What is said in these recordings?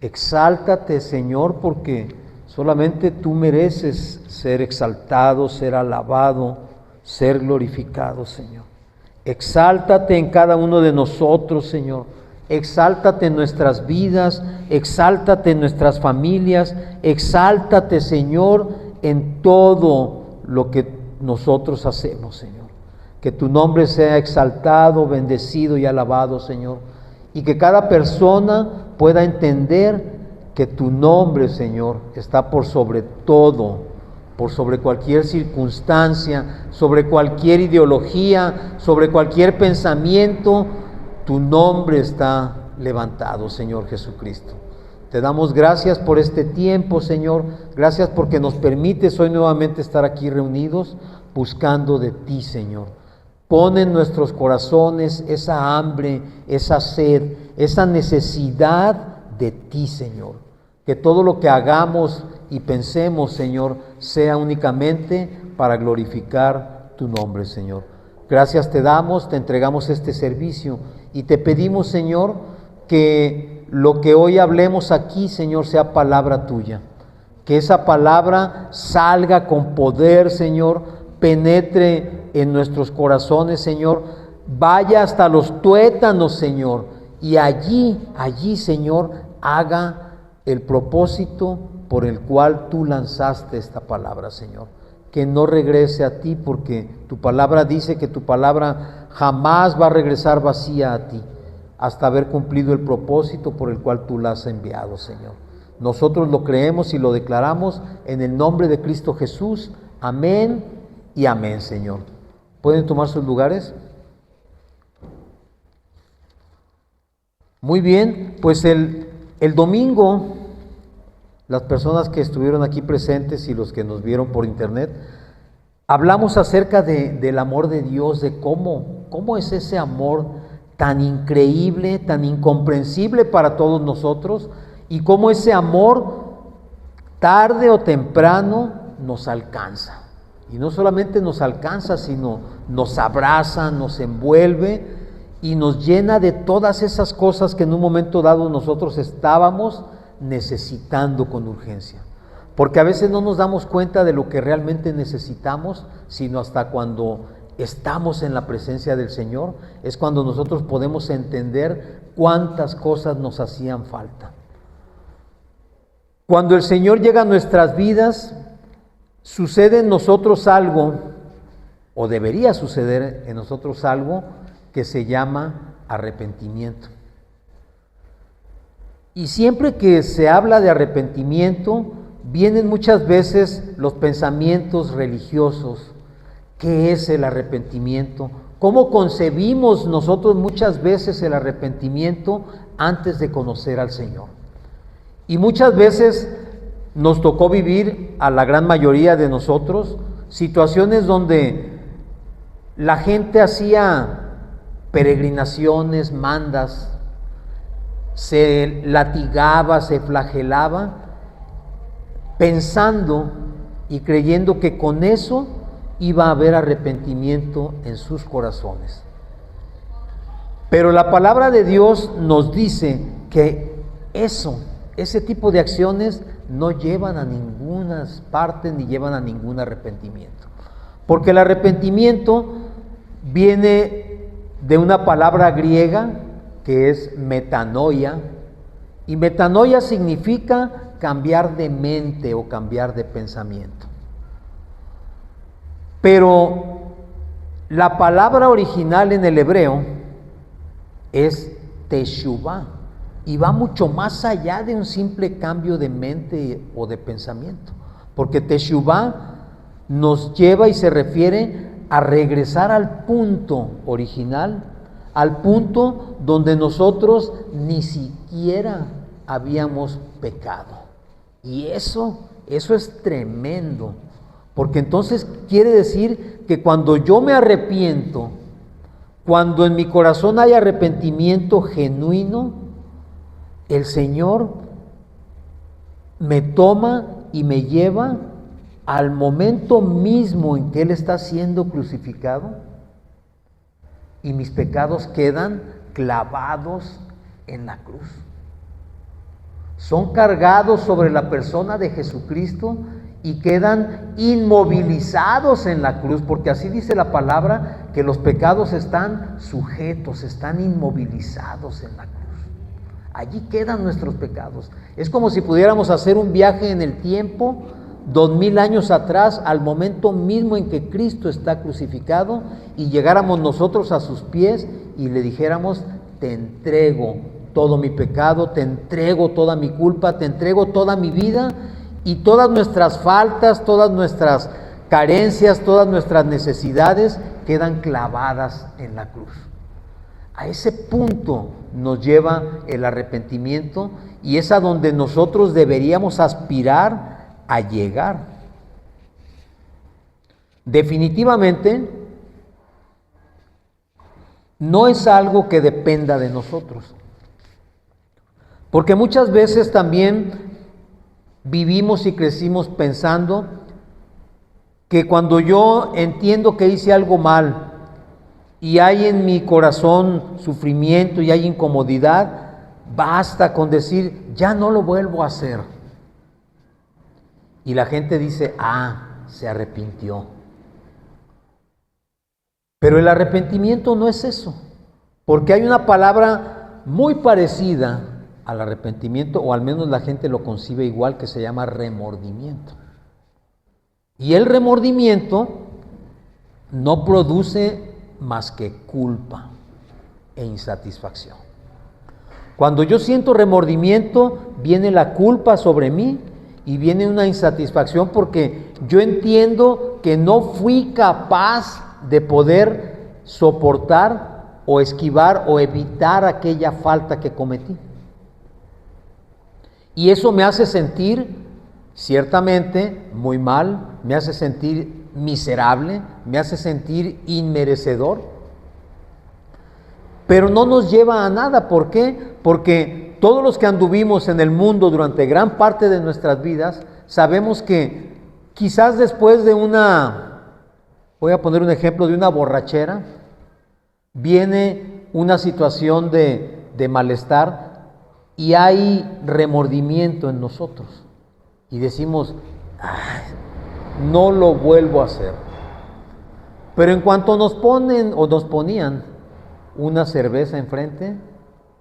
Exáltate, Señor, porque solamente tú mereces ser exaltado, ser alabado, ser glorificado, Señor. Exáltate en cada uno de nosotros, Señor. Exáltate en nuestras vidas, exáltate en nuestras familias, exáltate, Señor, en todo lo que nosotros hacemos, Señor. Que tu nombre sea exaltado, bendecido y alabado, Señor. Y que cada persona pueda entender que tu nombre, Señor, está por sobre todo, por sobre cualquier circunstancia, sobre cualquier ideología, sobre cualquier pensamiento. Tu nombre está levantado, Señor Jesucristo. Te damos gracias por este tiempo, Señor. Gracias porque nos permites hoy nuevamente estar aquí reunidos buscando de ti, Señor. Pon en nuestros corazones esa hambre, esa sed, esa necesidad de ti, Señor. Que todo lo que hagamos y pensemos, Señor, sea únicamente para glorificar tu nombre, Señor. Gracias te damos, te entregamos este servicio y te pedimos, Señor, que lo que hoy hablemos aquí, Señor, sea palabra tuya. Que esa palabra salga con poder, Señor, penetre en nuestros corazones, Señor, vaya hasta los tuétanos, Señor, y allí, Señor, haga el propósito por el cual tú lanzaste esta palabra, Señor. Que no regrese a ti, porque tu palabra dice que tu palabra jamás va a regresar vacía a ti, hasta haber cumplido el propósito por el cual tú la has enviado, Señor. Nosotros lo creemos y lo declaramos en el nombre de Cristo Jesús. Amén y amén, Señor. ¿Pueden tomar sus lugares? Muy bien, pues el domingo, las personas que estuvieron aquí presentes y los que nos vieron por internet, hablamos acerca del amor de Dios, de cómo es ese amor tan increíble, tan incomprensible para todos nosotros, y cómo ese amor tarde o temprano nos alcanza. Y no solamente nos alcanza, sino nos abraza, nos envuelve y nos llena de todas esas cosas que en un momento dado nosotros estábamos necesitando con urgencia. Porque a veces no nos damos cuenta de lo que realmente necesitamos, sino hasta cuando estamos en la presencia del Señor, es cuando nosotros podemos entender cuántas cosas nos hacían falta. Cuando el Señor llega a nuestras vidas, sucede en nosotros algo, o debería suceder en nosotros algo, que se llama arrepentimiento. Y siempre que se habla de arrepentimiento, vienen muchas veces los pensamientos religiosos. ¿Qué es el arrepentimiento? ¿Cómo concebimos nosotros muchas veces el arrepentimiento antes de conocer al Señor? Y muchas veces nos tocó vivir, a la gran mayoría de nosotros, situaciones donde la gente hacía peregrinaciones, mandas, se latigaba, se flagelaba, pensando y creyendo que con eso iba a haber arrepentimiento en sus corazones. Pero la palabra de Dios nos dice que ese tipo de acciones no llevan a ninguna parte ni llevan a ningún arrepentimiento. Porque el arrepentimiento viene de una palabra griega que es metanoia, y metanoia significa cambiar de mente o cambiar de pensamiento. Pero la palabra original en el hebreo es teshuvah, y va mucho más allá de un simple cambio de mente o de pensamiento, porque teshuvah nos lleva y se refiere a regresar al punto original, al punto donde nosotros ni siquiera habíamos pecado. Y eso es tremendo, porque entonces quiere decir que cuando yo me arrepiento, cuando en mi corazón hay arrepentimiento genuino, el Señor me toma y me lleva al momento mismo en que Él está siendo crucificado y mis pecados quedan clavados en la cruz. son cargados sobre la persona de Jesucristo y quedan inmovilizados en la cruz, porque así dice la palabra, que los pecados están sujetos, están inmovilizados en la cruz. Allí quedan nuestros pecados. Es como si pudiéramos hacer un viaje en el tiempo, 2000 años atrás, al momento mismo en que Cristo está crucificado, y llegáramos nosotros a sus pies y le dijéramos: te entrego todo mi pecado, te entrego toda mi culpa, te entrego toda mi vida, y todas nuestras faltas, todas nuestras carencias, todas nuestras necesidades quedan clavadas en la cruz. A ese punto nos lleva el arrepentimiento, y es a donde nosotros deberíamos aspirar a llegar. Definitivamente no es algo que dependa de nosotros, porque muchas veces también vivimos y crecimos pensando que cuando yo entiendo que hice algo mal y hay en mi corazón sufrimiento y hay incomodidad, basta con decir: ya no lo vuelvo a hacer. Y la gente dice: se arrepintió. Pero el arrepentimiento no es eso, porque hay una palabra muy parecida al arrepentimiento, o al menos la gente lo concibe igual, que se llama remordimiento. Y el remordimiento no produce más que culpa e insatisfacción. Cuando yo siento remordimiento, viene la culpa sobre mí y viene una insatisfacción, porque yo entiendo que no fui capaz de poder soportar o esquivar o evitar aquella falta que cometí. Y eso me hace sentir ciertamente muy mal, me hace sentir miserable, me hace sentir inmerecedor. Pero no nos lleva a nada. ¿Por qué? Porque todos los que anduvimos en el mundo durante gran parte de nuestras vidas, sabemos que quizás después de voy a poner un ejemplo, de una borrachera, viene una situación de malestar, y hay remordimiento en nosotros, y decimos: no lo vuelvo a hacer. Pero en cuanto nos ponen o nos ponían una cerveza enfrente,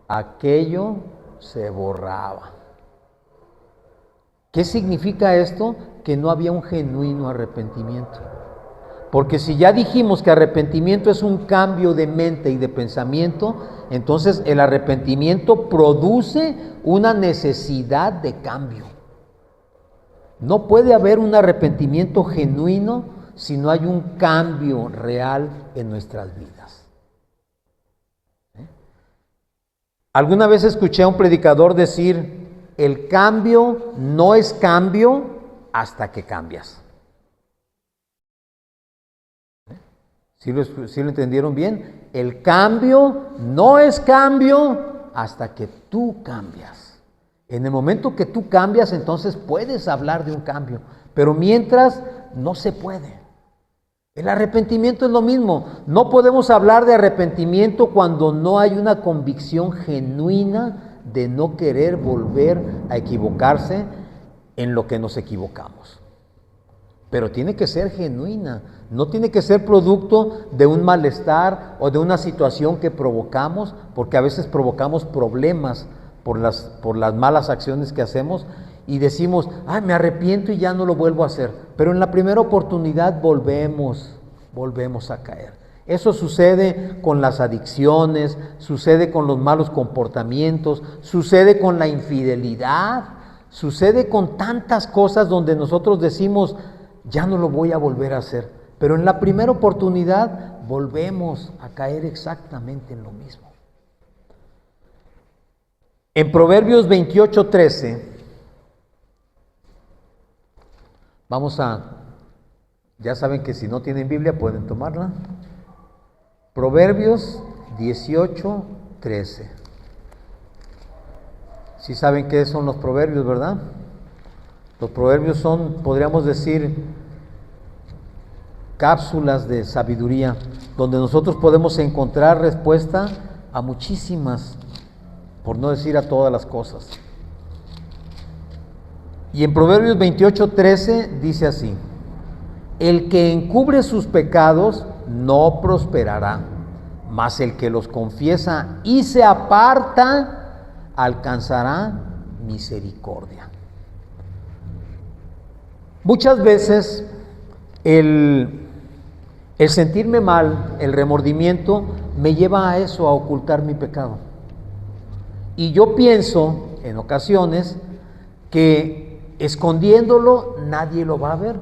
aquello se borraba. ¿Qué significa esto? Que no había un genuino arrepentimiento. Porque si ya dijimos que arrepentimiento es un cambio de mente y de pensamiento, entonces el arrepentimiento produce una necesidad de cambio. No puede haber un arrepentimiento genuino si no hay un cambio real en nuestras vidas. Alguna vez escuché a un predicador decir: el cambio no es cambio hasta que cambias. ¿Sí lo entendieron bien? El cambio no es cambio hasta que tú cambias. En el momento que tú cambias, entonces puedes hablar de un cambio, pero mientras no se puede. El arrepentimiento es lo mismo. No podemos hablar de arrepentimiento cuando no hay una convicción genuina de no querer volver a equivocarse en lo que nos equivocamos. Pero tiene que ser genuina, no tiene que ser producto de un malestar o de una situación que provocamos, porque a veces provocamos problemas por las malas acciones que hacemos, y decimos: me arrepiento y ya no lo vuelvo a hacer. Pero en la primera oportunidad volvemos a caer. Eso sucede con las adicciones, sucede con los malos comportamientos, sucede con la infidelidad, sucede con tantas cosas donde nosotros decimos: ya no lo voy a volver a hacer. Pero en la primera oportunidad volvemos a caer exactamente en lo mismo. En Proverbios 28:13, ya saben que si no tienen Biblia pueden tomarla. Proverbios 18:13. Sí saben qué son los proverbios, ¿verdad? Los proverbios son, podríamos decir, cápsulas de sabiduría, donde nosotros podemos encontrar respuesta a muchísimas, por no decir a todas las cosas. Y en Proverbios 28:13 dice así: el que encubre sus pecados no prosperará, mas el que los confiesa y se aparta alcanzará misericordia. Muchas veces el sentirme mal, el remordimiento, me lleva a eso, a ocultar mi pecado. Y yo pienso, en ocasiones, que escondiéndolo nadie lo va a ver,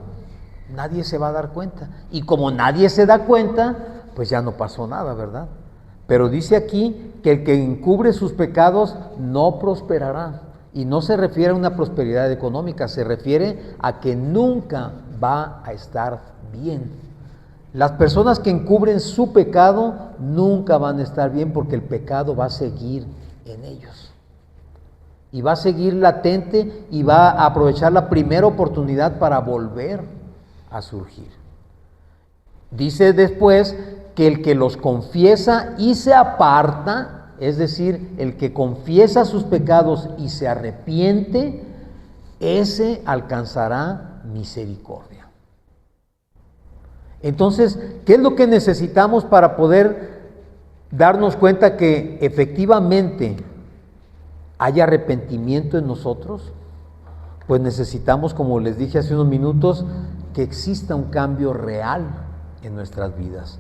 nadie se va a dar cuenta. Y como nadie se da cuenta, pues ya no pasó nada, ¿verdad? Pero dice aquí que el que encubre sus pecados no prosperará. Y no se refiere a una prosperidad económica, se refiere a que nunca va a estar bien. Las personas que encubren su pecado nunca van a estar bien, porque el pecado va a seguir en ellos. Y va a seguir latente y va a aprovechar la primera oportunidad para volver a surgir. Dice después que el que los confiesa y se aparta, es decir, el que confiesa sus pecados y se arrepiente, ese alcanzará misericordia. Entonces, ¿qué es lo que necesitamos para poder darnos cuenta que efectivamente hay arrepentimiento en nosotros? Pues necesitamos, como les dije hace unos minutos, que exista un cambio real en nuestras vidas.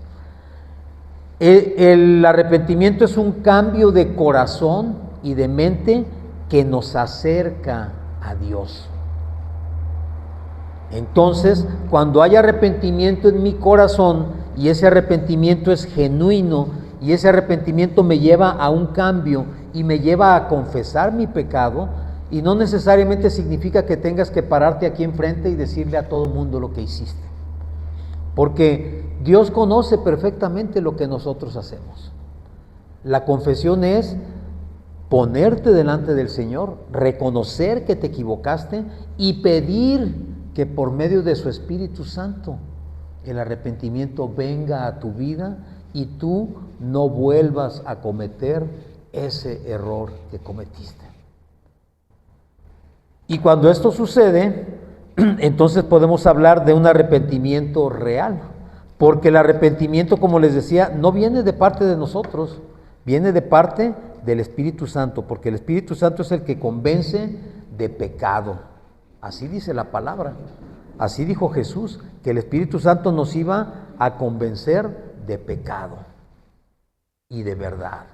El arrepentimiento es un cambio de corazón y de mente que nos acerca a Dios. Entonces, cuando hay arrepentimiento en mi corazón y ese arrepentimiento es genuino y ese arrepentimiento me lleva a un cambio y me lleva a confesar mi pecado, y no necesariamente significa que tengas que pararte aquí enfrente y decirle a todo el mundo lo que hiciste, porque Dios conoce perfectamente lo que nosotros hacemos. La confesión es ponerte delante del Señor, reconocer que te equivocaste y pedir que por medio de su Espíritu Santo el arrepentimiento venga a tu vida y tú no vuelvas a cometer ese error que cometiste. Y cuando esto sucede, entonces podemos hablar de un arrepentimiento real, porque el arrepentimiento, como les decía, no viene de parte de nosotros, viene de parte del Espíritu Santo, porque el Espíritu Santo es el que convence de pecado. Así dice la palabra, así dijo Jesús, que el Espíritu Santo nos iba a convencer de pecado y de verdad.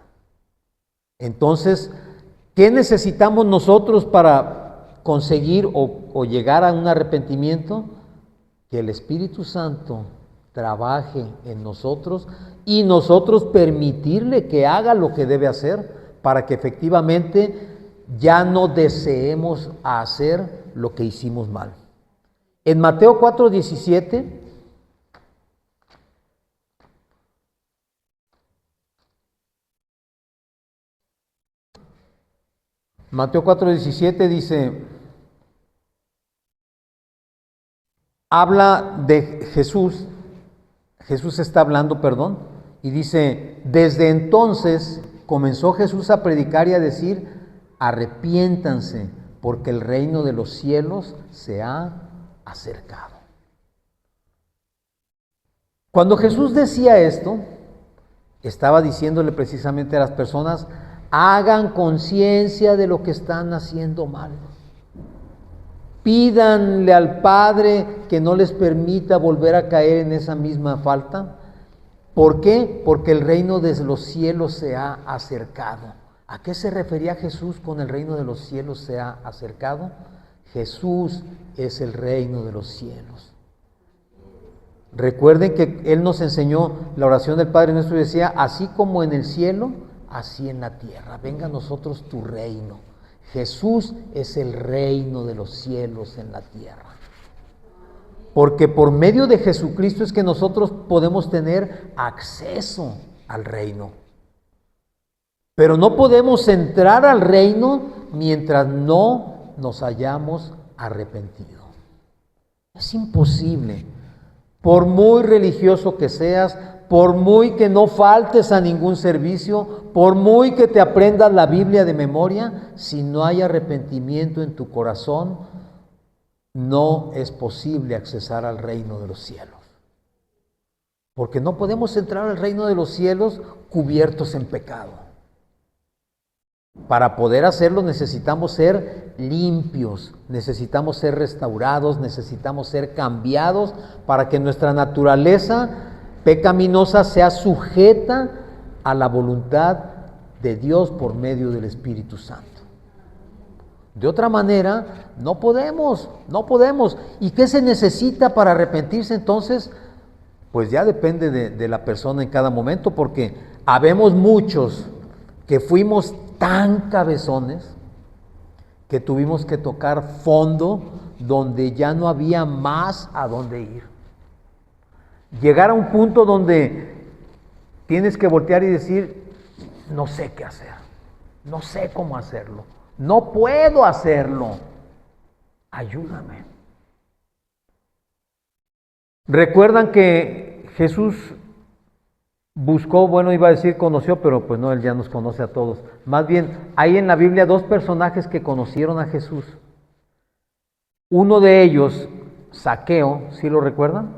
Entonces, ¿qué necesitamos nosotros para conseguir o llegar a un arrepentimiento? Que el Espíritu Santo trabaje en nosotros y nosotros permitirle que haga lo que debe hacer para que efectivamente ya no deseemos hacer lo que hicimos mal. En Mateo 4:17 Mateo 4:17 dice, habla de Jesús, Jesús está hablando, y dice, desde entonces comenzó Jesús a predicar y a decir, arrepiéntanse, porque el reino de los cielos se ha acercado. Cuando Jesús decía esto, estaba diciéndole precisamente a las personas, hagan conciencia de lo que están haciendo mal. Pídanle al Padre que no les permita volver a caer en esa misma falta. ¿Por qué? Porque el reino de los cielos se ha acercado. ¿A qué se refería Jesús con el reino de los cielos se ha acercado? Jesús es el reino de los cielos. Recuerden que Él nos enseñó la oración del Padre Nuestro y decía, así como en el cielo, así en la tierra. Venga a nosotros tu reino. Jesús es el reino de los cielos en la tierra. Porque por medio de Jesucristo es que nosotros podemos tener acceso al reino. Pero no podemos entrar al reino mientras no nos hayamos arrepentido. Es imposible. Por muy religioso que seas, por muy que no faltes a ningún servicio, por muy que te aprendas la Biblia de memoria, si no hay arrepentimiento en tu corazón, no es posible accesar al reino de los cielos. Porque no podemos entrar al reino de los cielos cubiertos en pecado. Para poder hacerlo necesitamos ser limpios, necesitamos ser restaurados, necesitamos ser cambiados para que nuestra naturaleza pecaminosa sea sujeta a la voluntad de Dios por medio del Espíritu Santo. De otra manera, no podemos. ¿Y qué se necesita para arrepentirse entonces? Pues ya depende de la persona en cada momento, porque habemos muchos que fuimos tan cabezones que tuvimos que tocar fondo donde ya no había más a dónde ir. Llegar a un punto donde tienes que voltear y decir, no sé qué hacer, no sé cómo hacerlo, no puedo hacerlo, ayúdame. Recuerdan que Jesús buscó, bueno, iba a decir conoció, pero pues no, Él ya nos conoce a todos. Más bien, hay en la Biblia dos personajes que conocieron a Jesús. Uno de ellos, Zaqueo, ¿sí lo recuerdan?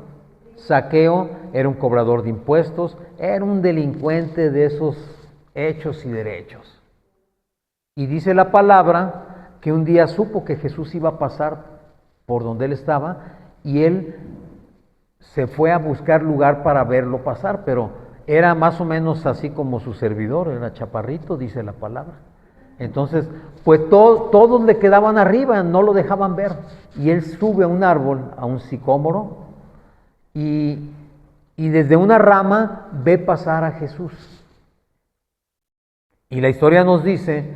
Zaqueo era un cobrador de impuestos, era un delincuente de esos hechos y derechos. Y dice la palabra que un día supo que Jesús iba a pasar por donde él estaba y él se fue a buscar lugar para verlo pasar, pero era más o menos así como su servidor, era chaparrito, dice la palabra. Entonces, pues todos le quedaban arriba, no lo dejaban ver. Y él sube a un árbol, a un sicómoro, y desde una rama ve pasar a Jesús. Y la historia nos dice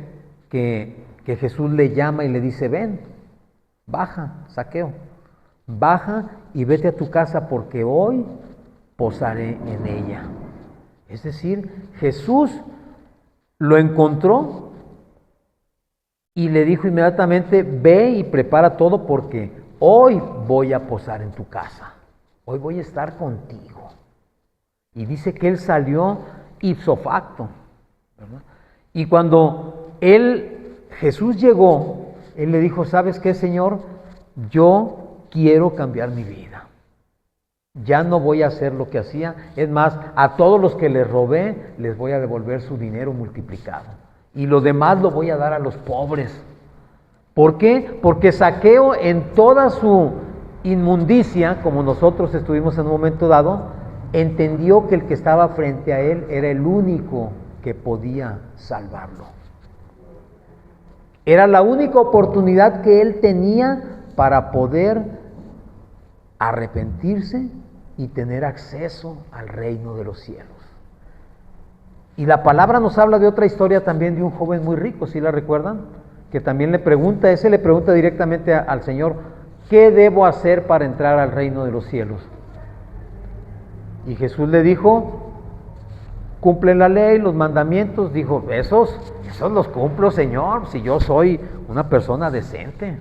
que Jesús le llama y le dice, ven, baja, Zaqueo, baja y vete a tu casa porque hoy posaré en ella. Es decir, Jesús lo encontró y le dijo inmediatamente, ve y prepara todo porque hoy voy a posar en tu casa, hoy voy a estar contigo. Y dice que él salió ipso facto, ¿verdad? Y cuando Jesús llegó, él le dijo, ¿sabes qué, Señor? Yo quiero cambiar mi vida. Ya no voy a hacer lo que hacía. Es más, a todos los que les robé, les voy a devolver su dinero multiplicado. Y lo demás lo voy a dar a los pobres. ¿Por qué? Porque Zaqueo en toda su inmundicia, como nosotros estuvimos en un momento dado, entendió que el que estaba frente a él era el único que podía salvarlo. Era la única oportunidad que él tenía para poder arrepentirse y tener acceso al reino de los cielos. Y la palabra nos habla de otra historia también de un joven muy rico, ¿sí la recuerdan? Que también le pregunta directamente al Señor, ¿qué debo hacer para entrar al reino de los cielos? Y Jesús le dijo, cumple la ley, los mandamientos. Dijo, esos los cumplo, Señor, si yo soy una persona decente,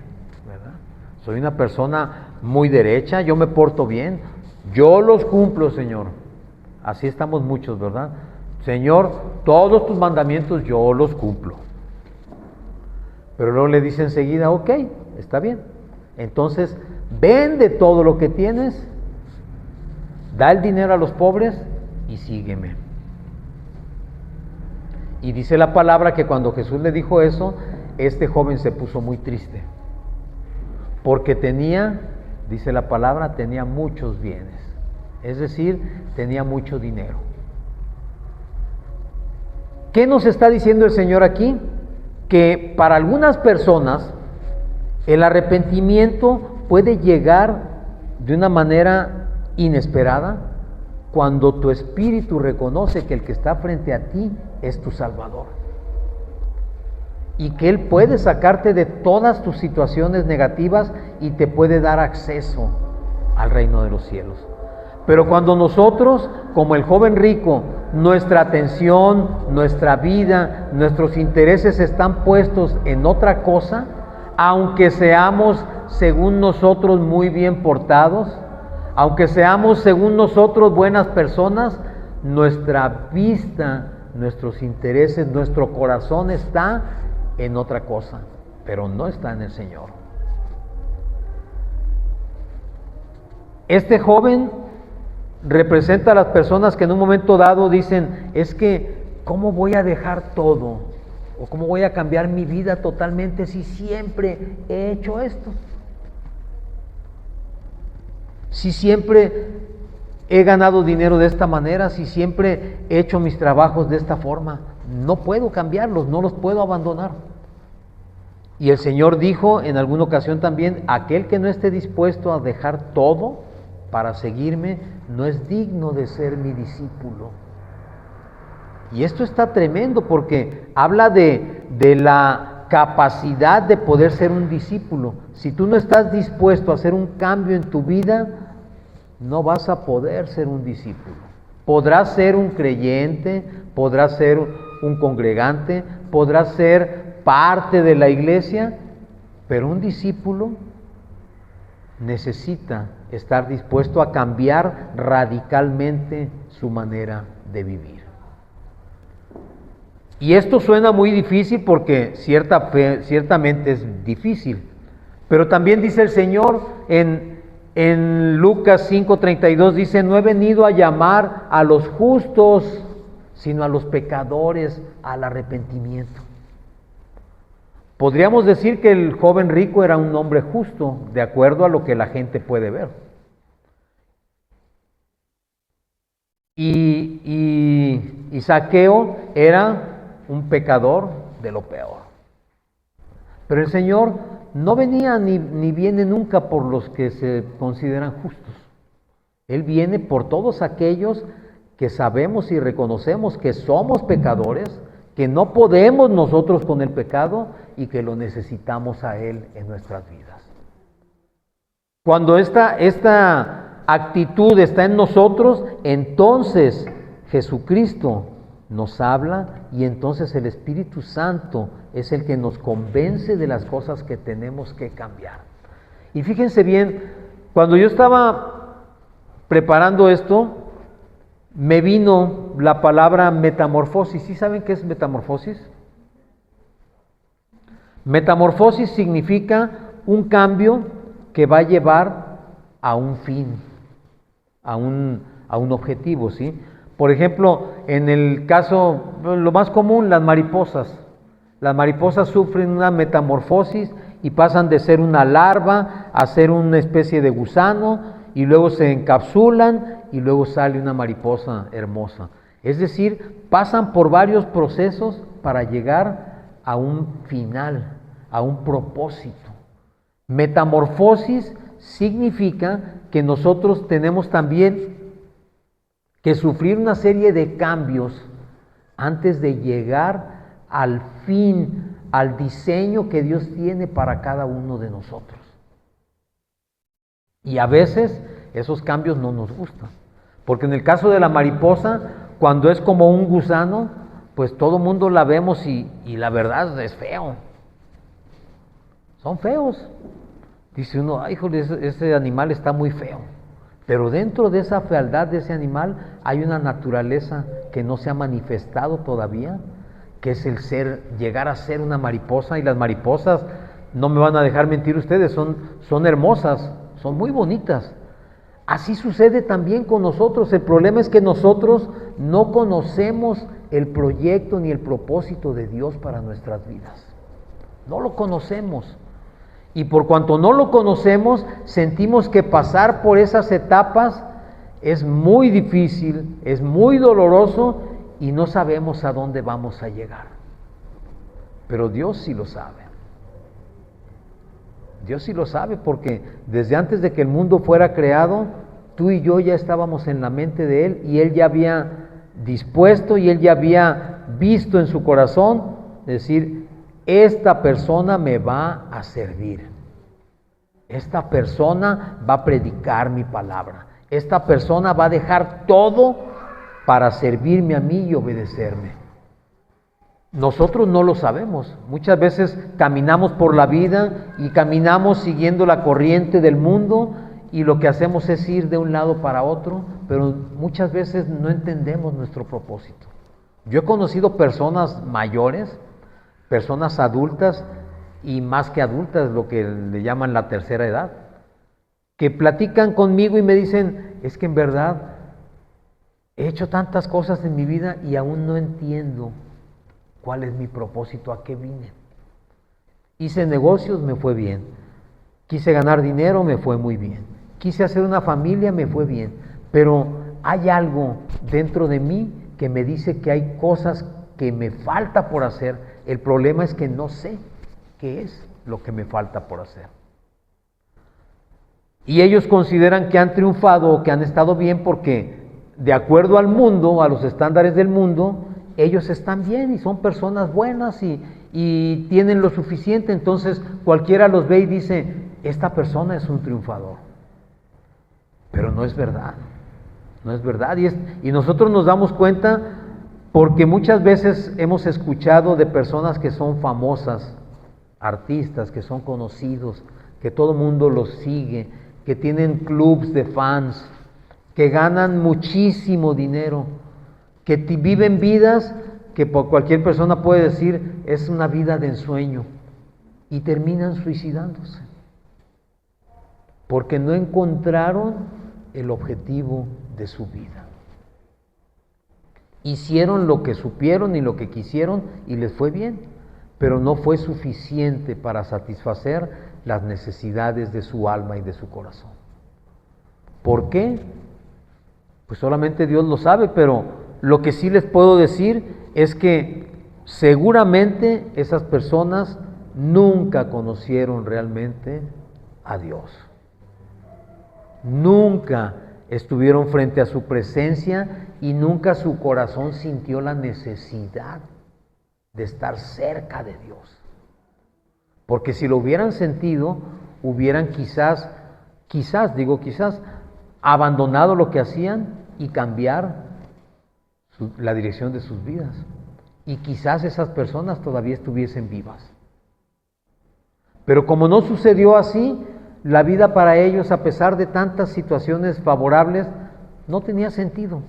¿verdad? Soy una persona muy derecha, yo me porto bien, yo los cumplo, Señor. Así estamos muchos, ¿verdad? Señor, todos tus mandamientos yo los cumplo. Pero luego le dice enseguida, ok, está bien. Entonces, vende todo lo que tienes, da el dinero a los pobres y sígueme. Y dice la palabra que cuando Jesús le dijo eso, este joven se puso muy triste. Porque dice la palabra, tenía muchos bienes. Es decir, tenía mucho dinero. ¿Qué nos está diciendo el Señor aquí? Que para algunas personas el arrepentimiento puede llegar de una manera inesperada cuando tu espíritu reconoce que el que está frente a ti es tu Salvador y que Él puede sacarte de todas tus situaciones negativas y te puede dar acceso al reino de los cielos. Pero cuando nosotros, como el joven rico, nuestra atención, nuestra vida, nuestros intereses están puestos en otra cosa, aunque seamos según nosotros muy bien portados, aunque seamos según nosotros buenas personas, nuestra vista, nuestros intereses, nuestro corazón está en otra cosa, pero no está en el Señor. Este joven representa a las personas que en un momento dado dicen, es que, ¿cómo voy a dejar todo? ¿O cómo voy a cambiar mi vida totalmente si siempre he hecho esto? Si siempre he ganado dinero de esta manera, si siempre he hecho mis trabajos de esta forma, no puedo cambiarlos, no los puedo abandonar. Y el Señor dijo en alguna ocasión también, aquel que no esté dispuesto a dejar todo para seguirme, no es digno de ser mi discípulo. Y esto está tremendo porque habla de la capacidad de poder ser un discípulo. Si tú no estás dispuesto a hacer un cambio en tu vida, no vas a poder ser un discípulo. Podrás ser un creyente, podrás ser un congregante, podrás ser parte de la iglesia, pero un discípulo necesita estar dispuesto a cambiar radicalmente su manera de vivir. Y esto suena muy difícil porque ciertamente es difícil, pero también dice el Señor en Lucas 5:32, dice, no he venido a llamar a los justos, sino a los pecadores al arrepentimiento. Podríamos decir que el joven rico era un hombre justo, de acuerdo a lo que la gente puede ver. Y Zaqueo era un pecador de lo peor. Pero el Señor no venía ni viene nunca por los que se consideran justos. Él viene por todos aquellos que sabemos y reconocemos que somos pecadores, que no podemos nosotros con el pecado y que lo necesitamos a Él en nuestras vidas. Cuando esta actitud está en nosotros, entonces Jesucristo nos habla y entonces el Espíritu Santo es el que nos convence de las cosas que tenemos que cambiar. Y fíjense bien, cuando yo estaba preparando esto, me vino la palabra metamorfosis. ¿Sí saben qué es metamorfosis? Metamorfosis significa un cambio que va a llevar a un fin, a un objetivo, ¿sí? Por ejemplo, en el caso, lo más común, las mariposas. Las mariposas sufren una metamorfosis y pasan de ser una larva a ser una especie de gusano y luego se encapsulan y luego sale una mariposa hermosa. Es decir, pasan por varios procesos para llegar a un final, a un propósito. Metamorfosis significa que nosotros tenemos también que sufrir una serie de cambios antes de llegar al fin, al diseño que Dios tiene para cada uno de nosotros. Y a veces esos cambios no nos gustan, porque en el caso de la mariposa, cuando es como un gusano, pues todo mundo la vemos y la verdad es feo. Son feos. Dice uno, ay, híjole, ese animal está muy feo. Pero dentro de esa fealdad de ese animal hay una naturaleza que no se ha manifestado todavía, que es el llegar a ser una mariposa. Y las mariposas, no me van a dejar mentir ustedes, son hermosas, son muy bonitas. Así sucede también con nosotros. El problema es que nosotros no conocemos el proyecto ni el propósito de Dios para nuestras vidas. No lo conocemos. Y por cuanto no lo conocemos, sentimos que pasar por esas etapas es muy difícil, es muy doloroso y no sabemos a dónde vamos a llegar. Pero Dios sí lo sabe. Dios sí lo sabe porque desde antes de que el mundo fuera creado, tú y yo ya estábamos en la mente de Él y Él ya había dispuesto y Él ya había visto en su corazón decir, esta persona me va a servir. Esta persona va a predicar mi palabra. Esta persona va a dejar todo para servirme a mí y obedecerme. Nosotros no lo sabemos. Muchas veces caminamos por la vida y caminamos siguiendo la corriente del mundo y lo que hacemos es ir de un lado para otro, pero muchas veces no entendemos nuestro propósito. Yo he conocido personas mayores, personas adultas y más que adultas, lo que le llaman la tercera edad, que platican conmigo y me dicen, es que en verdad he hecho tantas cosas en mi vida y aún no entiendo cuál es mi propósito, a qué vine. Hice negocios, me fue bien. Quise ganar dinero, me fue muy bien. Quise hacer una familia, me fue bien. Pero hay algo dentro de mí que me dice que hay cosas que me falta por hacer. El problema es que no sé qué es lo que me falta por hacer. Y ellos consideran que han triunfado o que han estado bien porque, de acuerdo al mundo, a los estándares del mundo, ellos están bien y son personas buenas y tienen lo suficiente. Entonces cualquiera los ve y dice, esta persona es un triunfador. Pero no es verdad, no es verdad. Y nosotros nos damos cuenta porque muchas veces hemos escuchado de personas que son famosas, artistas, que son conocidos, que todo el mundo los sigue, que tienen clubs de fans, que ganan muchísimo dinero, que viven vidas que por cualquier persona puede decir es una vida de ensueño y terminan suicidándose porque no encontraron el objetivo de su vida. Hicieron lo que supieron y lo que quisieron y les fue bien, pero no fue suficiente para satisfacer las necesidades de su alma y de su corazón. ¿Por qué? Pues solamente Dios lo sabe, pero lo que sí les puedo decir es que seguramente esas personas nunca conocieron realmente a Dios. Nunca estuvieron frente a su presencia y nunca su corazón sintió la necesidad de estar cerca de Dios. Porque si lo hubieran sentido, hubieran quizás, abandonado lo que hacían y cambiar la dirección de sus vidas. Y quizás esas personas todavía estuviesen vivas. Pero como no sucedió así, la vida para ellos, a pesar de tantas situaciones favorables, no tenía sentido.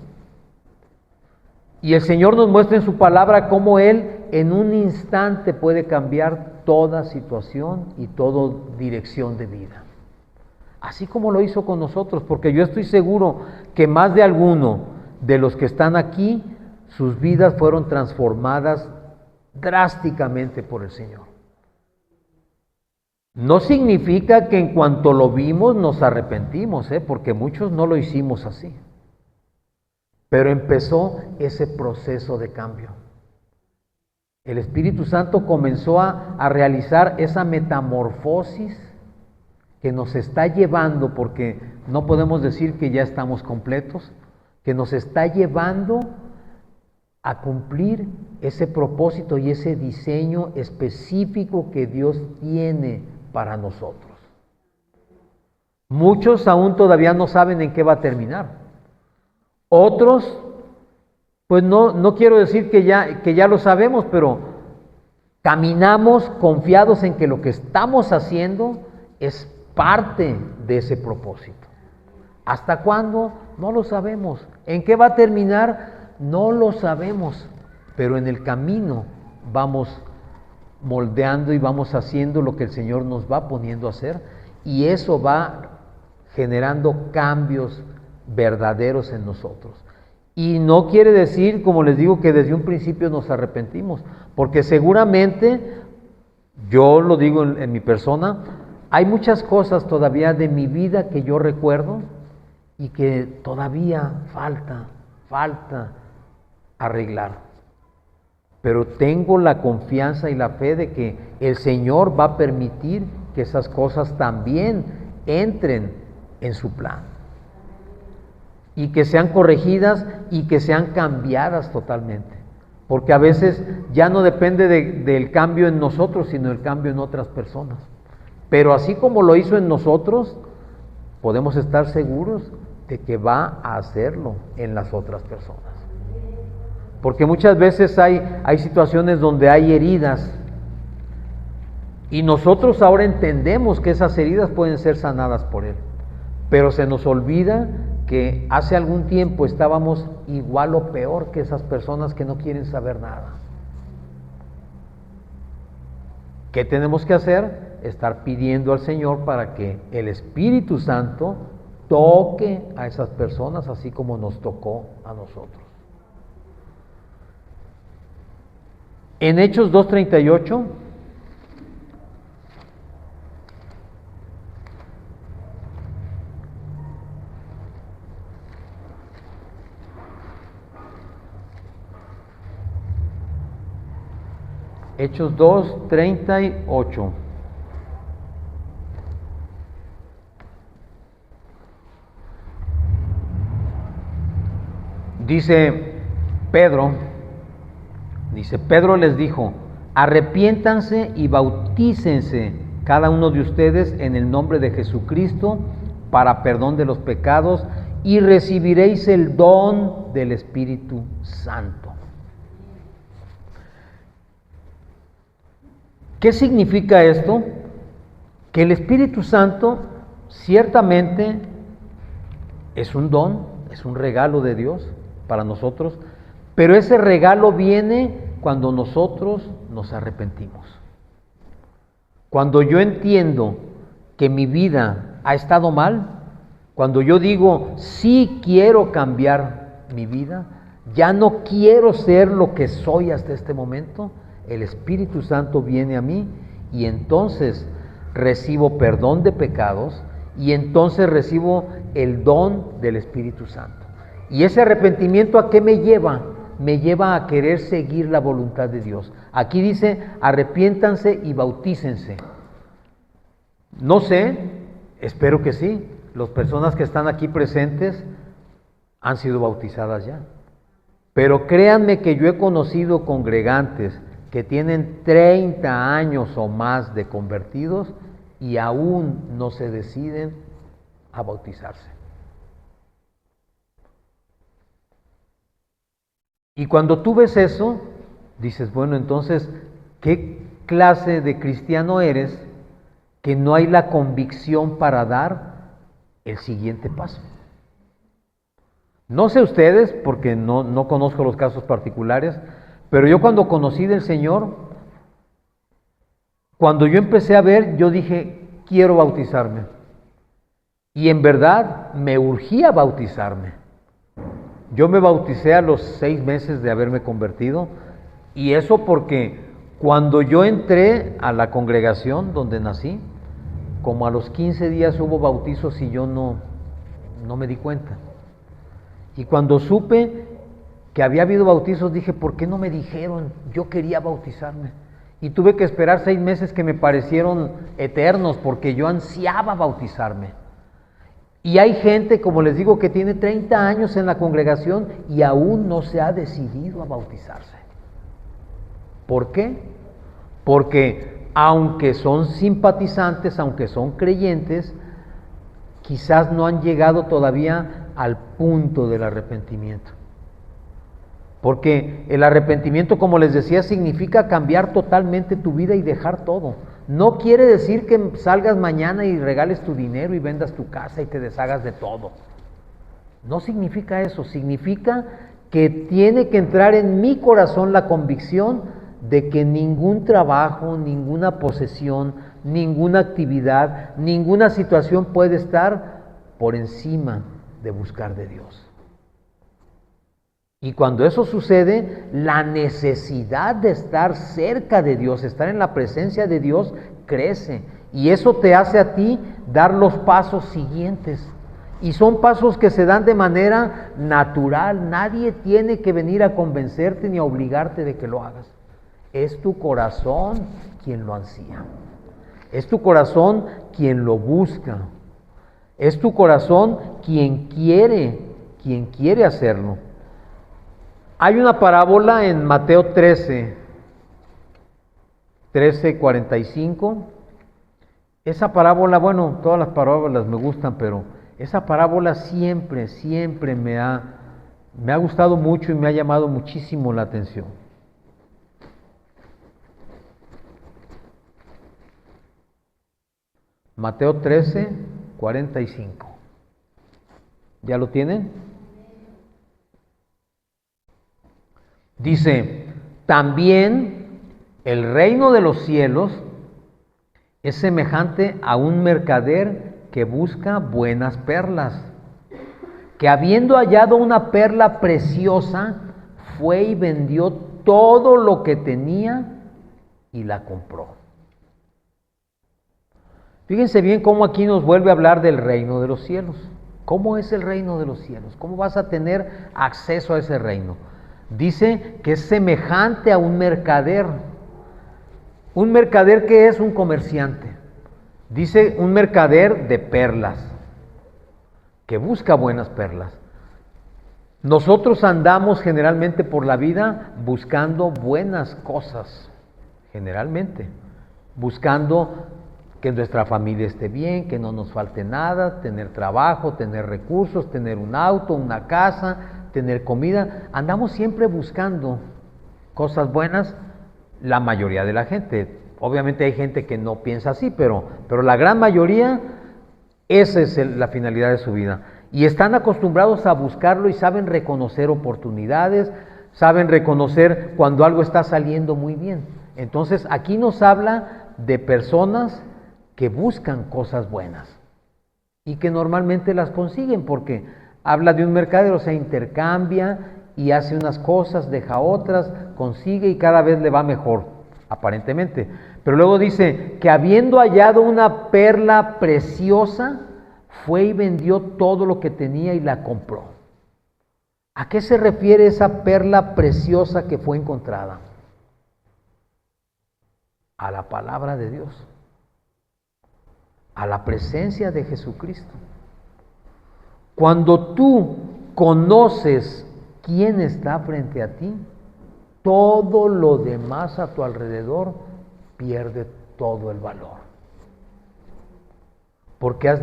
Y el Señor nos muestra en su palabra cómo Él en un instante puede cambiar toda situación y toda dirección de vida. Así como lo hizo con nosotros, porque yo estoy seguro que más de alguno de los que están aquí, sus vidas fueron transformadas drásticamente por el Señor. No significa que en cuanto lo vimos nos arrepentimos, porque muchos no lo hicimos así. Pero empezó ese proceso de cambio. El Espíritu Santo comenzó a realizar esa metamorfosis que nos está llevando, porque no podemos decir que ya estamos completos, que nos está llevando a cumplir ese propósito y ese diseño específico que Dios tiene para nosotros. Muchos aún todavía no saben en qué va a terminar. Otros, pues no quiero decir que ya lo sabemos, pero caminamos confiados en que lo que estamos haciendo es parte de ese propósito. ¿Hasta cuándo? No lo sabemos. ¿En qué va a terminar? No lo sabemos. Pero en el camino vamos moldeando y vamos haciendo lo que el Señor nos va poniendo a hacer, y eso va generando cambios verdaderos en nosotros. Y no quiere decir, como les digo, que desde un principio nos arrepentimos, porque seguramente, yo lo digo en mi persona, hay muchas cosas todavía de mi vida que yo recuerdo y que todavía falta arreglar. Pero tengo la confianza y la fe de que el Señor va a permitir que esas cosas también entren en su plan. Y que sean corregidas y que sean cambiadas totalmente. Porque a veces ya no depende del cambio en nosotros, sino el cambio en otras personas. Pero así como lo hizo en nosotros, podemos estar seguros de que va a hacerlo en las otras personas. Porque muchas veces hay situaciones donde hay heridas y nosotros ahora entendemos que esas heridas pueden ser sanadas por Él, pero se nos olvida que hace algún tiempo estábamos igual o peor que esas personas que no quieren saber nada. ¿Qué tenemos que hacer? estar pidiendo al Señor para que el Espíritu Santo toque a esas personas así como nos tocó a nosotros. En Hechos 2:38 Hechos 2:38. Pedro les dijo, arrepiéntanse y bautícense cada uno de ustedes en el nombre de Jesucristo para perdón de los pecados y recibiréis el don del Espíritu Santo. ¿Qué significa esto? Que el Espíritu Santo ciertamente es un don, es un regalo de Dios para nosotros, pero ese regalo viene cuando nosotros nos arrepentimos. Cuando yo entiendo que mi vida ha estado mal, cuando yo digo, sí quiero cambiar mi vida, ya no quiero ser lo que soy hasta este momento, el Espíritu Santo viene a mí y entonces recibo perdón de pecados y entonces recibo el don del Espíritu Santo. ¿Y ese arrepentimiento a qué me lleva? Me lleva a querer seguir la voluntad de Dios. Aquí dice, arrepiéntanse y bautícense. No sé, espero que sí. Las personas que están aquí presentes han sido bautizadas ya. Pero créanme que yo he conocido congregantes que tienen 30 años o más de convertidos y aún no se deciden a bautizarse. Y cuando tú ves eso, dices, bueno, entonces, ¿qué clase de cristiano eres que no hay la convicción para dar el siguiente paso? No sé ustedes, porque no conozco los casos particulares, pero yo cuando conocí del Señor, cuando yo empecé a ver, yo dije, quiero bautizarme. Y en verdad me urgía bautizarme. Yo me bauticé a los 6 meses de haberme convertido, y eso porque cuando yo entré a la congregación donde nací, como a los 15 días hubo bautizos y yo no me di cuenta. Y cuando supe que había habido bautizos, dije, ¿por qué no me dijeron? Yo quería bautizarme. Y tuve que esperar 6 meses que me parecieron eternos, porque yo ansiaba bautizarme. Y hay gente, como les digo, que tiene 30 años en la congregación y aún no se ha decidido a bautizarse. ¿Por qué? Porque aunque son simpatizantes, aunque son creyentes, quizás no han llegado todavía al punto del arrepentimiento. Porque el arrepentimiento, como les decía, significa cambiar totalmente tu vida y dejar todo. No quiere decir que salgas mañana y regales tu dinero y vendas tu casa y te deshagas de todo. No significa eso, significa que tiene que entrar en mi corazón la convicción de que ningún trabajo, ninguna posesión, ninguna actividad, ninguna situación puede estar por encima de buscar de Dios. Y cuando eso sucede, la necesidad de estar cerca de Dios, estar en la presencia de Dios, crece. Y eso te hace a ti dar los pasos siguientes. Y son pasos que se dan de manera natural. Nadie tiene que venir a convencerte ni a obligarte de que lo hagas. Es tu corazón quien lo ansía. Es tu corazón quien lo busca. Es tu corazón quien quiere hacerlo. Hay una parábola en Mateo 13:45. Esa parábola, bueno, todas las parábolas me gustan, pero esa parábola siempre me ha gustado mucho y me ha llamado muchísimo la atención. Mateo 13:45. ¿Ya lo tienen? Dice, también el reino de los cielos Es semejante a un mercader que busca buenas perlas, que habiendo hallado una perla preciosa, fue y vendió todo lo que tenía y la compró. Fíjense bien cómo aquí nos vuelve a hablar del reino de los cielos. ¿Cómo es el reino de los cielos? ¿Cómo vas a tener acceso a ese reino? Dice que es semejante a un mercader. ¿Un mercader qué es? Un comerciante. Dice un mercader de perlas, que busca buenas perlas. Nosotros andamos generalmente por la vida buscando buenas cosas, generalmente, buscando que nuestra familia esté bien, que no nos falte nada, tener trabajo, tener recursos, tener un auto, una casa, tener comida. Andamos siempre buscando cosas buenas, la mayoría de la gente. Obviamente hay gente que no piensa así, pero la gran mayoría, esa es la finalidad de su vida. Y están acostumbrados a buscarlo y saben reconocer oportunidades, saben reconocer cuando algo está saliendo muy bien. Entonces aquí nos habla de personas que buscan cosas buenas y que normalmente las consiguen, porque habla de un mercader, o sea, intercambia y hace unas cosas, deja otras, consigue y cada vez le va mejor, aparentemente. Pero luego dice que habiendo hallado una perla preciosa, fue y vendió todo lo que tenía y la compró. ¿A qué se refiere esa perla preciosa que fue encontrada? A la palabra de Dios, a la presencia de Jesucristo. Cuando tú conoces quién está frente a ti, todo lo demás a tu alrededor pierde todo el valor. Porque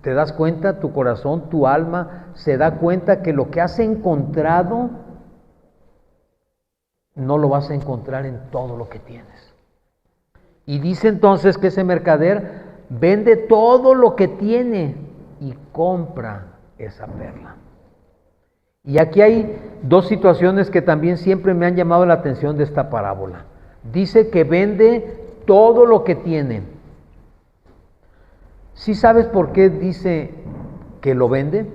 te das cuenta, tu corazón, tu alma, se da cuenta que lo que has encontrado, no lo vas a encontrar en todo lo que tienes. Y dice entonces que ese mercader vende todo lo que tiene y compra esa perla. Y aquí hay dos situaciones que también siempre me han llamado la atención de esta parábola. Dice que vende todo lo que tiene. ¿Sí sabes por qué dice que lo vende?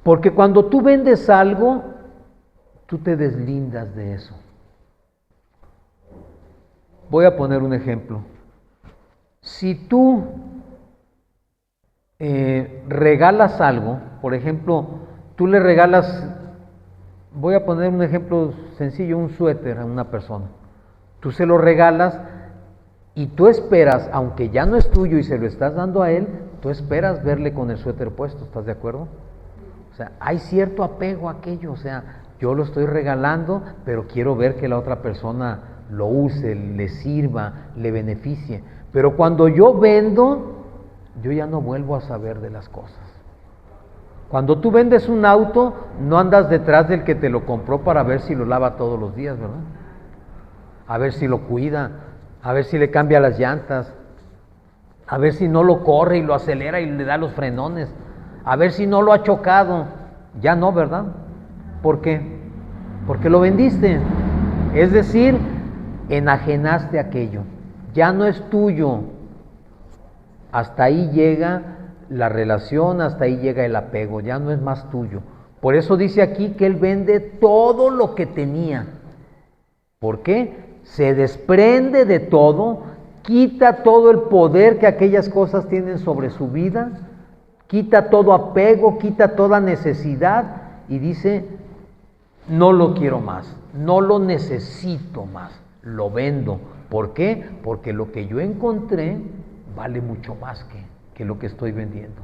Porque cuando tú vendes algo, tú te deslindas de eso. Voy a poner un ejemplo. Si tú regalas algo, por ejemplo, tú le regalas, voy a poner un ejemplo sencillo, un suéter a una persona. Tú se lo regalas y tú esperas, aunque ya no es tuyo y se lo estás dando a él, tú esperas verle con el suéter puesto, ¿estás de acuerdo? O sea, hay cierto apego a aquello, o sea, yo lo estoy regalando, pero quiero ver que la otra persona lo use, le sirva, le beneficie. Pero cuando yo vendo, yo ya no vuelvo a saber de las cosas. Cuando tú vendes un auto, no andas detrás del que te lo compró para ver si lo lava todos los días, ¿verdad? A ver si lo cuida, a ver si le cambia las llantas, a ver si no lo corre y lo acelera y le da los frenones, a ver si no lo ha chocado. Ya no, ¿verdad? ¿Por qué? Porque lo vendiste. Es decir, enajenaste aquello. Ya no es tuyo. Hasta ahí llega la relación, hasta ahí llega el apego, ya no es más tuyo. Por eso dice aquí que él vende todo lo que tenía. ¿Por qué? Se desprende de todo, quita todo el poder que aquellas cosas tienen sobre su vida, quita todo apego, quita toda necesidad y dice, no lo quiero más, no lo necesito más, lo vendo. ¿Por qué? Porque lo que yo encontré vale mucho más que lo que estoy vendiendo.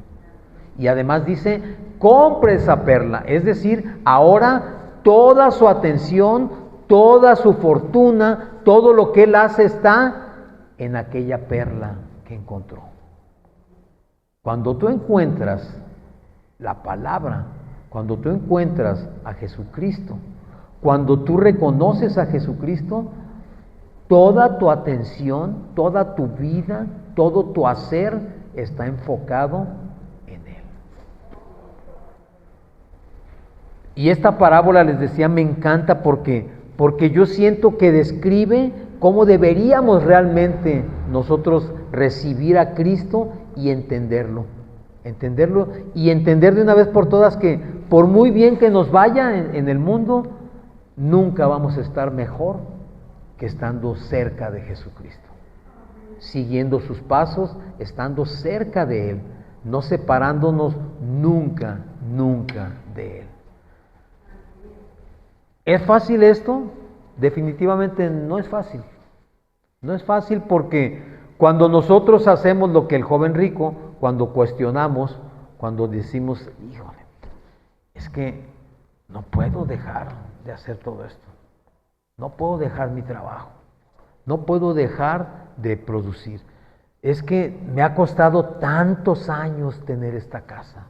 Y además dice, compre esa perla, es decir, ahora toda su atención, toda su fortuna, todo lo que él hace está en aquella perla que encontró. Cuando tú encuentras la palabra, cuando tú encuentras a Jesucristo, cuando tú reconoces a Jesucristo, toda tu atención, toda tu vida, todo tu hacer está enfocado en Él. Y esta parábola, les decía, me encanta porque yo siento que describe cómo deberíamos realmente nosotros recibir a Cristo y entenderlo y entender de una vez por todas que por muy bien que nos vaya en el mundo, nunca vamos a estar mejor que estando cerca de Jesucristo, siguiendo sus pasos, estando cerca de Él, no separándonos nunca de Él. ¿Es fácil esto? Definitivamente no es fácil. No es fácil porque cuando nosotros hacemos lo que el joven rico, cuando cuestionamos, cuando decimos, híjole, es que no puedo dejar de hacer todo esto. No puedo dejar mi trabajo. No puedo dejar de producir. Es que me ha costado tantos años tener esta casa.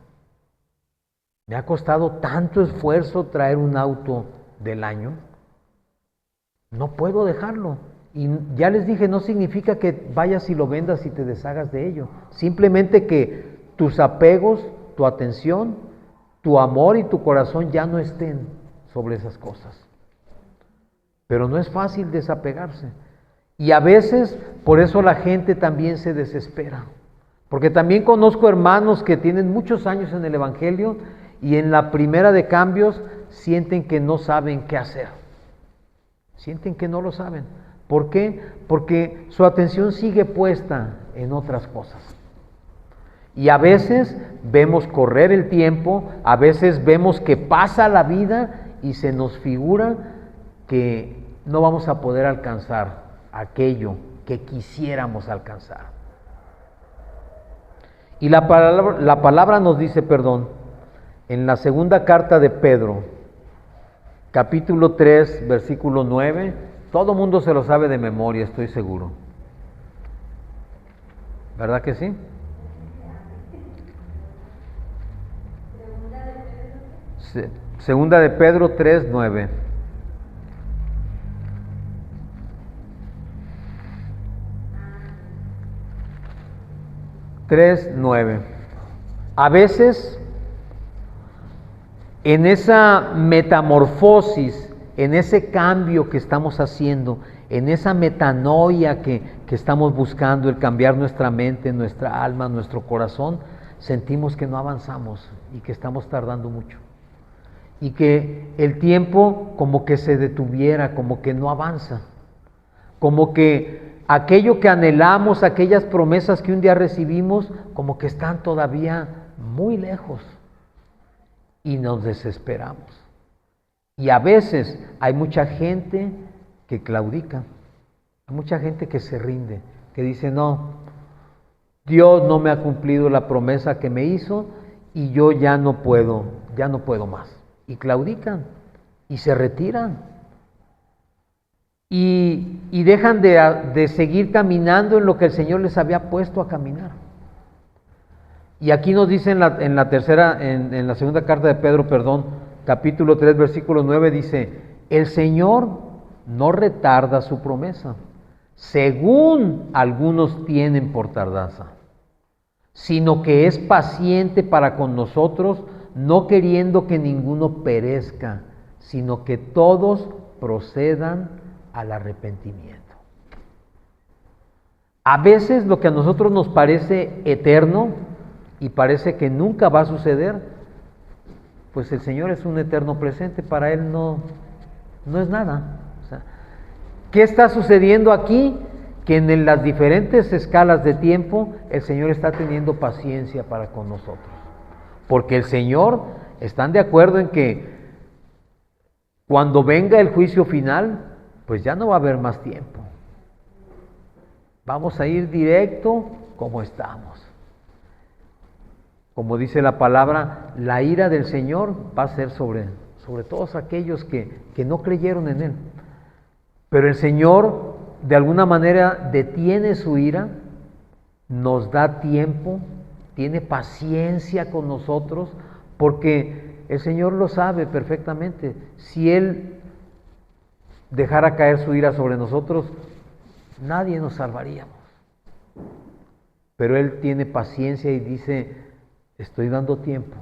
Me ha costado tanto esfuerzo traer un auto del año. No puedo dejarlo. Y ya les dije, no significa que vayas y lo vendas y te deshagas de ello. Simplemente que tus apegos, tu atención, tu amor y tu corazón ya no estén sobre esas cosas. Pero no es fácil desapegarse. Y a veces por eso la gente también se desespera. Porque también conozco hermanos que tienen muchos años en el Evangelio y en la primera de cambios sienten que no saben qué hacer. Sienten que no lo saben. ¿Por qué? Porque su atención sigue puesta en otras cosas. Y a veces vemos correr el tiempo, a veces vemos que pasa la vida y se nos figura que no vamos a poder alcanzar aquello que quisiéramos alcanzar. Y la palabra nos dice, en la segunda carta de Pedro, capítulo 3, versículo 9, todo mundo se lo sabe de memoria, estoy seguro. ¿Verdad que sí? Segunda de Pedro 3, 9. A veces, en esa metamorfosis, en ese cambio que estamos haciendo, en esa metanoia que estamos buscando, el cambiar nuestra mente, nuestra alma, nuestro corazón, sentimos que no avanzamos y que estamos tardando mucho. Y que el tiempo como que se detuviera, como que no avanza. Como que aquello que anhelamos, aquellas promesas que un día recibimos, como que están todavía muy lejos. Y nos desesperamos. Y a veces hay mucha gente que claudica, hay mucha gente que se rinde, que dice, no, Dios no me ha cumplido la promesa que me hizo y yo ya no puedo más. Y claudican y se retiran y dejan de seguir caminando en lo que el Señor les había puesto a caminar. Y aquí nos dice en la segunda carta de Pedro, capítulo 3, versículo 9, dice, el Señor no retarda su promesa, según algunos tienen por tardanza, sino que es paciente para con nosotros, no queriendo que ninguno perezca, sino que todos procedan al arrepentimiento. A veces lo que a nosotros nos parece eterno y parece que nunca va a suceder, pues el Señor es un eterno presente, para Él no es nada. O sea, ¿qué está sucediendo aquí? Que en las diferentes escalas de tiempo el Señor está teniendo paciencia para con nosotros. Porque el Señor, están de acuerdo en que cuando venga el juicio final, pues ya no va a haber más tiempo. Vamos a ir directo como estamos. Como dice la palabra, la ira del Señor va a ser sobre todos aquellos que no creyeron en Él. Pero el Señor, de alguna manera, detiene su ira, nos da tiempo, tiene paciencia con nosotros, porque el Señor lo sabe perfectamente. Si Él dejara caer su ira sobre nosotros, nadie nos salvaríamos. Pero Él tiene paciencia y dice, estoy dando tiempo.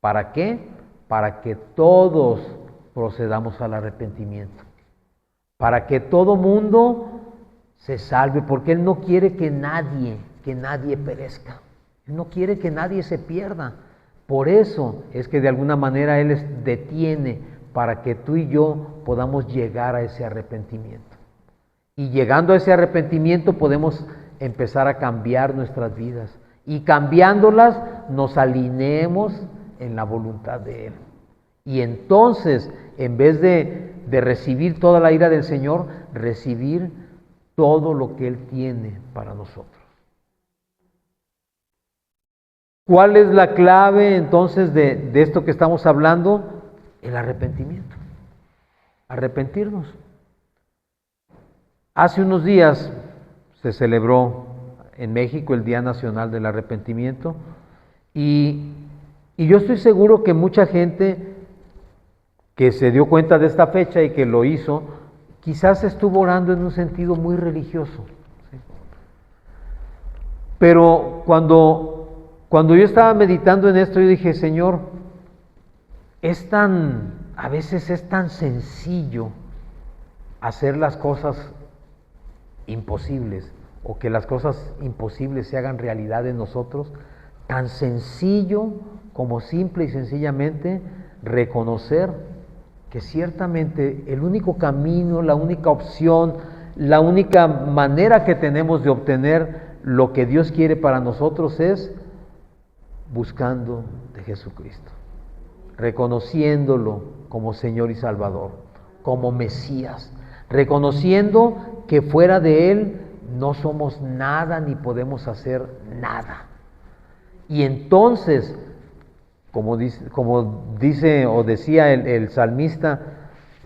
¿Para qué? Para que todos procedamos al arrepentimiento. para que todo mundo se salve, porque Él no quiere que nadie perezca. Él no quiere que nadie se pierda. Por eso es que de alguna manera Él detiene para que tú y yo podamos llegar a ese arrepentimiento. Y llegando a ese arrepentimiento podemos empezar a cambiar nuestras vidas. Y cambiándolas nos alineemos en la voluntad de Él. Y entonces, en vez de recibir toda la ira del Señor, recibir todo lo que Él tiene para nosotros. ¿Cuál es la clave entonces de esto que estamos hablando? El arrepentimiento. Arrepentirnos. Hace unos días se celebró en México el Día Nacional del Arrepentimiento y yo estoy seguro que mucha gente que se dio cuenta de esta fecha y que lo hizo, quizás estuvo orando en un sentido muy religioso. ¿Sí? Pero cuando yo estaba meditando en esto, yo dije, Señor, a veces es tan sencillo hacer las cosas imposibles o que las cosas imposibles se hagan realidad en nosotros, tan sencillo como simple y sencillamente reconocer que ciertamente el único camino, la única opción, la única manera que tenemos de obtener lo que Dios quiere para nosotros es buscando de Jesucristo, reconociéndolo como Señor y Salvador, como Mesías, reconociendo que fuera de Él no somos nada ni podemos hacer nada. Y entonces, como dice o decía el salmista,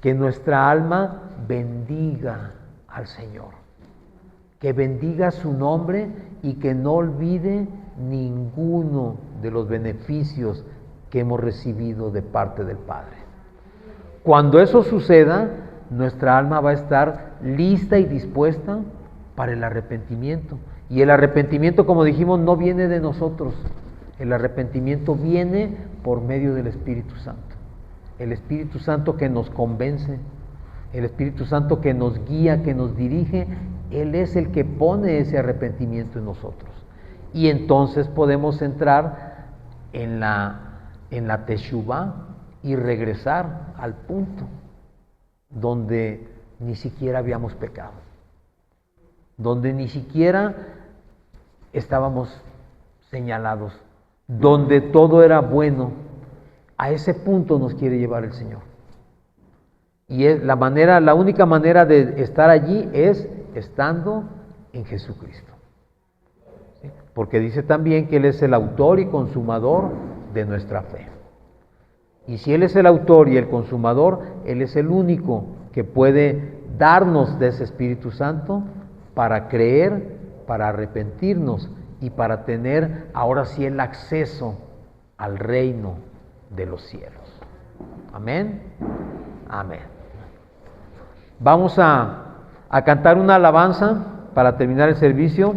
que nuestra alma bendiga al Señor, que bendiga su nombre y que no olvide ninguno de los beneficios que hemos recibido de parte del Padre. Cuando eso suceda, nuestra alma va a estar lista y dispuesta para el arrepentimiento. Y el arrepentimiento, como dijimos, no viene de nosotros. El arrepentimiento viene por medio del Espíritu Santo. El Espíritu Santo que nos convence, el Espíritu Santo que nos guía, que nos dirige, Él es el que pone ese arrepentimiento en nosotros. Y entonces podemos entrar en la teshuvá y regresar al punto donde ni siquiera habíamos pecado, donde ni siquiera estábamos señalados, donde todo era bueno. A ese punto nos quiere llevar el Señor. Y es la única manera de estar allí es estando en Jesucristo. ¿Sí? Porque dice también que Él es el autor y consumador de nuestra fe. Y si Él es el autor y el consumador, Él es el único que puede darnos de ese Espíritu Santo para creer, para arrepentirnos y para tener ahora sí el acceso al reino de los cielos. Amén. Amén. Vamos a cantar una alabanza para terminar el servicio.